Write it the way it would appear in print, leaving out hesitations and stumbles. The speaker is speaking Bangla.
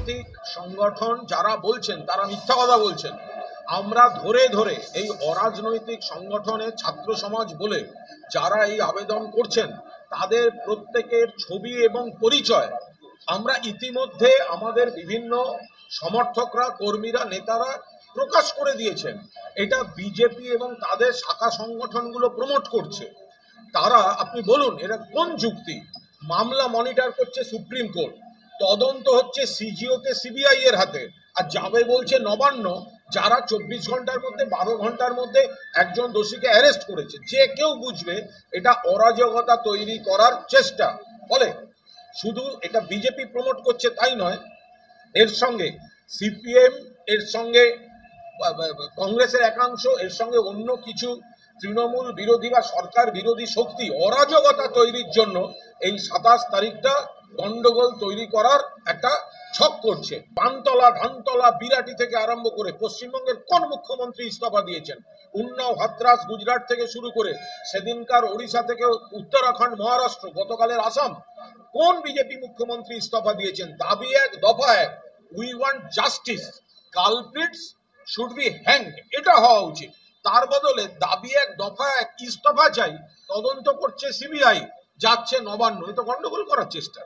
অরাজনৈতিক সংগঠন যারা বলছেন তারা মিথ্যা কথা বলছেন। আমরা ধরে ধরে এই অরাজনৈতিক সংগঠনের ছাত্র সমাজ বলে যারা এই আবেদন করছেন তাদের প্রত্যেকের ছবি এবং পরিচয় আমরা ইতিমধ্যে আমাদের বিভিন্ন সমর্থকরা, কর্মীরা, নেতারা প্রকাশ করে দিয়েছেন। এটা বিজেপি এবং তাদের শাখা সংগঠনগুলো প্রমোট করছে। তারা, আপনি বলুন এরা কোন যুক্তি? মামলা মনিটর করছে সুপ্রিম কোর্ট, তদন্ত হচ্ছে সিজিও কে সিবিআই এর হাতে, আর যাবে বলছে নবান্ন, যারা 24 ঘন্টার মধ্যে 12 ঘন্টার মধ্যে একজন দোষীকে অ্যারেস্ট করেছে। যে কেউ বুঝবে এটা অরাজকতা তৈরি করার চেষ্টা। ফলে শুধু এটা বিজেপি প্রমোট করছে তাই নয়, এর সঙ্গে সিপিএম, এর সঙ্গে কংগ্রেসের একাংশ, এর সঙ্গে অন্য কিছু তৃণমূল বিরোধী বা সরকার বিরোধী শক্তি অরাজকতা তৈরির জন্য এই 27 তারিখটা গন্ডগোল তৈরি করার একটা ছক করছে। পানতলা, ধানতলা, বিরাটি থেকে আরম্ভ করে পশ্চিমবঙ্গের কোন মুখ্যমন্ত্রী ইস্তফা দিয়েছেন? উন্নাও, হাতরাস, গুজরাট থেকে শুরু করে সেদিনকার ওড়িশা থেকে উত্তরাখণ্ড, মহারাষ্ট্র, গতকালের আসাম, কোন বিজেপি মুখ্যমন্ত্রী ইস্তফা দিয়েছেন? দাবি এক, দফা এক, we want justice, culprits should be hanged, এটা হওয়া উচিত। তার বদলে দাবি এক, দফা এক, ইস্তফা চাই, তদন্ত করছে সিবিআই, যাচ্ছে নবান্ন, এ তো গন্ডগোল করার চেষ্টা।